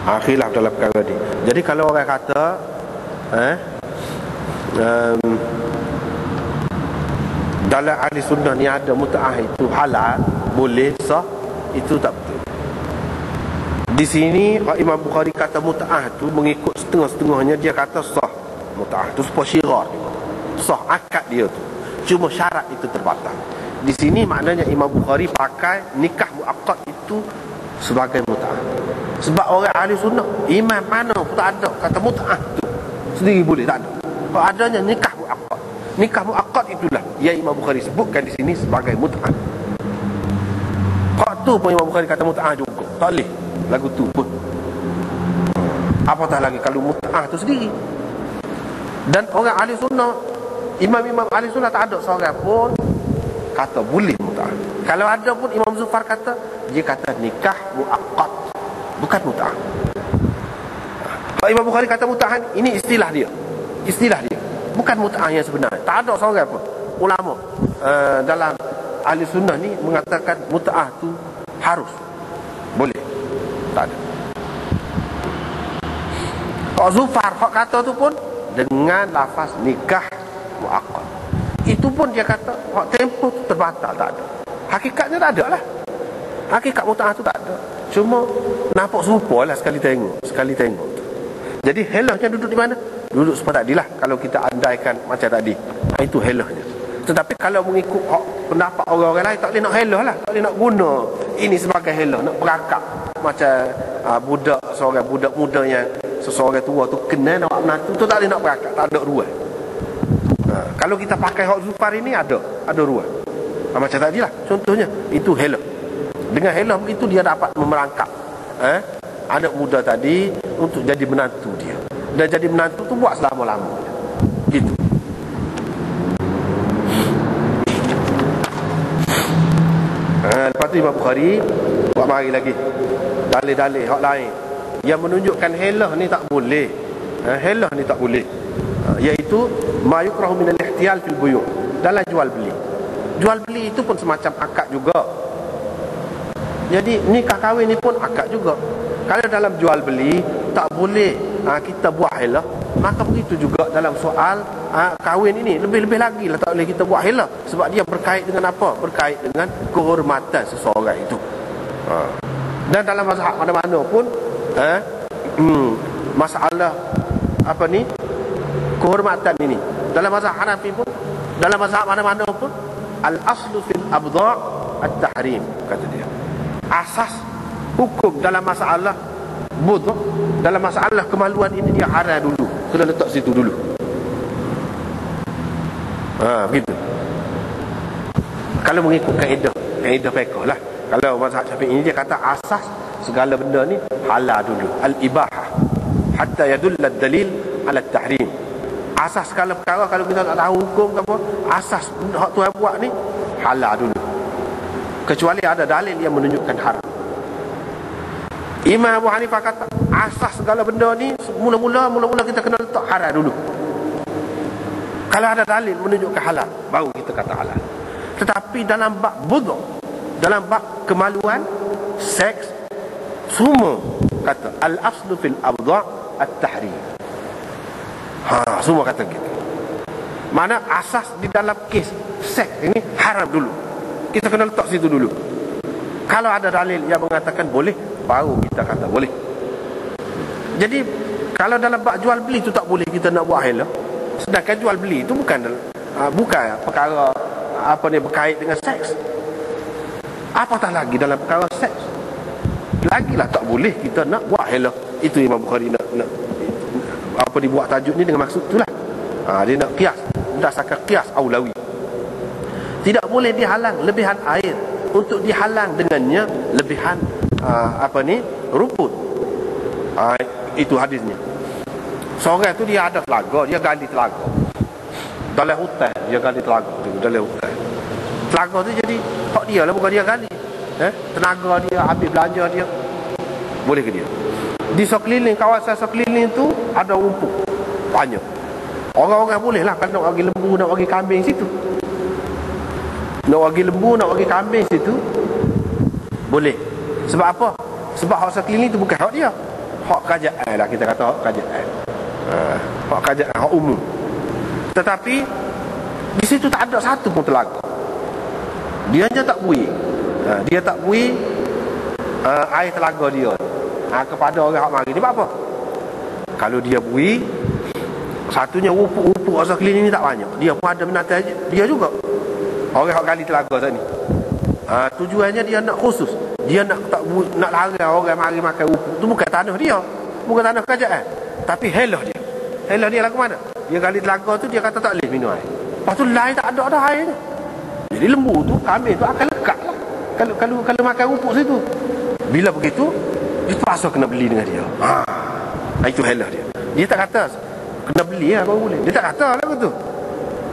Khilaf dalam perkara ni. Jadi kalau orang kata dalam ahli sunnah ni ada mut'ah itu halal, boleh, sah, itu tak betul. Di sini Imam Bukhari kata mut'ah tu mengikut setengah-setengahnya, dia kata sah mut'ah tu sepuluh syirar, sah akad dia tu, cuma syarat itu terbatal. Di sini maknanya Imam Bukhari pakai nikah muaqqad itu sebagai mut'ah. Sebab orang ahli sunnah, imam mana pun tak ada kata mut'ah tu sendiri boleh, tak ada. Kalau adanya nikah muaqqad, nikah muaqqad itulah yang Imam Bukhari sebutkan di sini sebagai mut'ah. Hak tu pun Imam Bukhari kata mut'ah juga, tak boleh lagu tu pun. Apatah lagi kalau mut'ah tu sendiri. Dan orang ahli sunnah, imam-imam ahli sunnah tak ada seorang pun kata boleh mut'ah. Kalau ada pun Imam Zufar kata, dia kata nikah muaqqad, bukan mut'ah. Kalau Imam Bukhari kata mut'ah, ini istilah dia, istilah dia, bukan mut'ah yang sebenarnya. Tak ada seorang pun ulama dalam ahli sunnah ni mengatakan mut'ah tu harus, boleh, tak ada. Kalau Zufar hak kata tu pun dengan lafaz nikah muaqqad, itu pun dia kata hak tempoh tu terbatal, tak ada. Hakikatnya tak ada lah, hakikat mut'ah tu tak ada, cuma nampak serupa lah sekali tengok, sekali tengok. Jadi helahnya duduk di mana? Duduk seperti tadilah. Kalau kita andaikan macam tadi, itu helahnya. Tetapi kalau mengikut pendapat orang-orang lain, tak boleh nak helah lah, tak boleh nak guna ini sebagai helah, nak berakap macam budak, seorang budak muda yang seseorang tua tu kenal nak menantu tu, tak boleh nak berakap, tak ada ruang. Kalau kita pakai hak Zufar ini ada ruang. Macam tadi lah contohnya, itu helah. Dengan helah itu dia dapat memerangkap anak muda tadi untuk jadi menantu dia, dan jadi menantu tu buat selama-lamanya gitu. Lepas tu Imam Bukhari buat mari lagi dalil-dalil hak lain yang menunjukkan helah ni tak boleh. Helah ni tak boleh, iaitu ma yukrahu min al-ihtiyal fil buyu', dalam jual beli. Jual beli itu pun semacam akad juga. Jadi nikah kahwin ni pun akad juga. Kalau dalam jual beli tak boleh kita buat helah, maka begitu juga dalam soal kahwin ini, lebih-lebih lagi lah tak boleh kita buat helah. Sebab dia berkait dengan apa? Berkait dengan kehormatan seseorang itu. Dan dalam mazhab mana-mana pun masalah apa ni, kehormatan ini, dalam mazhab Hanafi pun, dalam mazhab mana-mana pun, al-aslu fil abdha' at-tahrim, kata dia. Asas hukum dalam masalah budh, dalam masalah kemaluan ini, dia haram dulu, kena letak situ dulu. Begitu. Kalau mengikut kaedah fiqh lah. Kalau mazhab Syafi'i ini dia kata asas segala benda ni halal dulu, al-ibahah hatta yadulla ad-dalil ala at-tahrim. Asas segala perkara, kalau kita nak tahu hukum ke apa, asas hak Tuhan buat ni halal dulu, kecuali ada dalil yang menunjukkan haram. Imam Abu Hanifah kata asas segala benda ni mula-mula kita kena letak haram dulu. Kalau ada dalil menunjukkan halal, baru kita kata halal. Tetapi dalam bab budh, dalam bab kemaluan, seks, semua kata al-aslu fil abdha' at-tahrim. Semua kata gitu. Mana asas di dalam kes seks ini haram dulu, kita kena letak situ dulu. Kalau ada dalil yang mengatakan boleh, baru kita kata boleh. Jadi kalau dalam bab jual beli itu tak boleh kita nak buat helah. Sedangkan jual beli itu bukan perkara apa ni berkait dengan seks. Apatah lagi dalam perkara seks, lagilah tak boleh kita nak buat helah. Itu Imam Bukhari nak apa dibuat tajuk ni dengan maksud itulah. Dia nak qiyas, berdasarkan qiyas aulawi. Tidak boleh dihalang lebihan air untuk dihalang dengannya lebihan rumput. Itu hadisnya. Seorang tu dia ada telaga, dia gali telaga dalam hutan, dia gali telaga dalam hutan. Telaga tu jadi hak dia lah, bukan dia gali. Tenaga dia, habis belanja dia, boleh ke dia? Di sekeliling, kawasan sekeliling tu ada rumput banyak. Orang-orang boleh lah, kalau nak bagi lembu, nak bagi kambing situ, nak bagi lembu, nak bagi kambing situ, boleh. Sebab apa? Sebab hak sekeliling tu bukan hak dia. hak kerajaan lah, kita kata hak kerajaan. Hak kerajaan, hak umum. Tetapi di situ tak ada satu pun telaga. Dia hanya tak bui. Dia tak bui air telaga dia kepada orang hak mari ni apa? Kalau dia bui, satunya upuk-upuk asal keliling ni tak banyak. Dia pun ada binatang dia juga. Orang hak gali telaga tadi. Tujuannya dia nak khusus. Dia nak larang orang mari makan upuk. Tu bukan tanah dia, bukan tanah kerajaan. Tapi helah dia. Helah dia lagu mana? Dia gali telaga tu, dia kata tak boleh minum air. Lepas tu lain tak ada dah airnya. Jadi lembu tu, kambing tu akan lekat lah kalau makan rumput situ. Bila begitu, dia terpaksa kena beli dengan dia. Itu helah dia. Dia tak kata kena beli lah baru boleh. Dia tak kata lah begitu.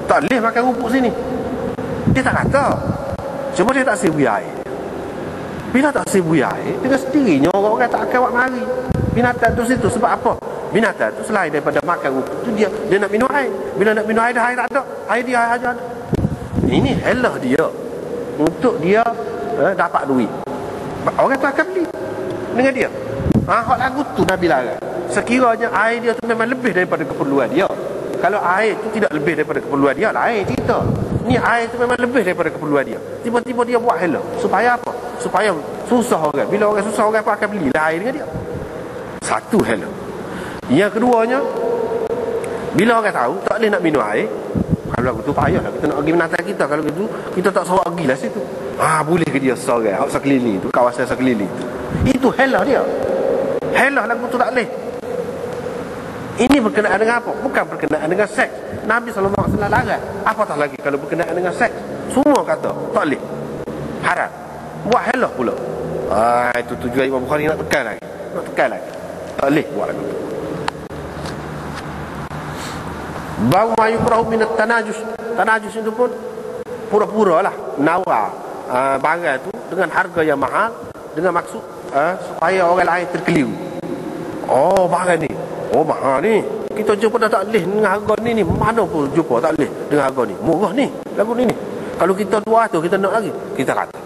Tak boleh makan rumput sini. Dia tak kata. Cuma dia tak sibui air. Bila tak sibui air, dengan sendirinya orang-orang tak akan buat mari. Binatang tu situ sebab apa? Binatang tu selain daripada makan rumput tu, dia nak minum air. Bila nak minum air, dah air tak ada. Air dia aja ada. Ini helah dia untuk dia dapat duit. Orang tu akan beli dengan dia. Hak lagu tu Nabi larang. Sekiranya air dia tu memang lebih daripada keperluan dia. Kalau air tu tidak lebih daripada keperluan dia, lain cerita. Ni air tu memang lebih daripada keperluan dia. Tiba-tiba dia buat helah. Supaya apa? Supaya susah orang. Bila orang susah, orang pun akan beli air dengan dia. Satu helah. Yang keduanya, bila orang tahu tak boleh nak minum air, kalau lagu tu payahlah kita nak pergi binatang kita. Kalau gitu kita tak seorang pergilah situ. Boleh ke dia seorang hak sekeliling tu, kawasan sekeliling tu. Itu helah dia. Helah lagu tu tak boleh. Ini berkenaan dengan apa? Bukan berkenaan dengan seks. Nabi SAW larang. Apatah lagi kalau berkenaan dengan seks. Semua kata tak boleh, haram. Buat helah pula. Itu tujuan Imam Bukhari nak tekan lagi. Tak boleh buat lagu tu. Bau ma yukrahu min at-tanajus. Tanajus itu pun pura-pura lah nawar barang tu dengan harga yang mahal, dengan maksud supaya orang lain terkeliru. Barang ni mahal ni, kita jumpa dah tak boleh dengan harga ni. Mana pun jumpa tak boleh dengan harga ni, murah ni lagu ni. Kalau kita 200 kita nak lagi, kita kata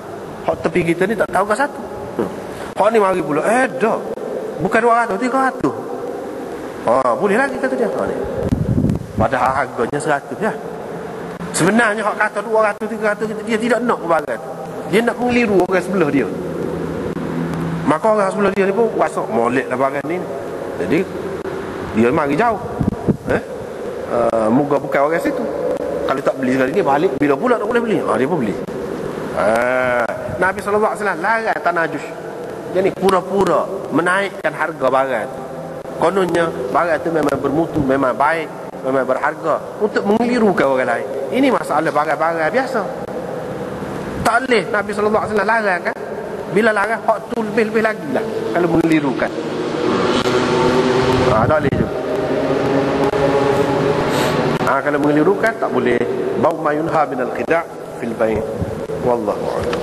hak tepi kita ni tak tahu ke satu. Hak ni mari pula dah bukan 200, 300. Boleh lagi kata dia. Ni padahal harganya 100 ya. Sebenarnya hak kata 200, 300 dia tidak nak barang tu. Dia nak mengeliru orang sebelah dia. Maka orang sebelah dia ni pun rasa molek lah barang ni. Jadi dia mari jauh. Moga bukan orang situ. Kalau tak beli sekali ni balik, bila pula tak boleh beli? Dia pun beli. Nabi SAW larang tanajus. Jadi pura-pura menaikkan harga barang. Kononnya barang tu memang bermutu, memang baik, memang berharga, untuk mengelirukan orang lain. Ini masalah barang-barang biasa. Tak boleh. Nabi SAW larang kan. Bila larang, hak tu lebih-lebih lagi lah kalau mengelirukan. Tak boleh juga. Kalau mengelirukan tak boleh. Bau ma yunha minal qida' fil bayn. Wallahu a'lam.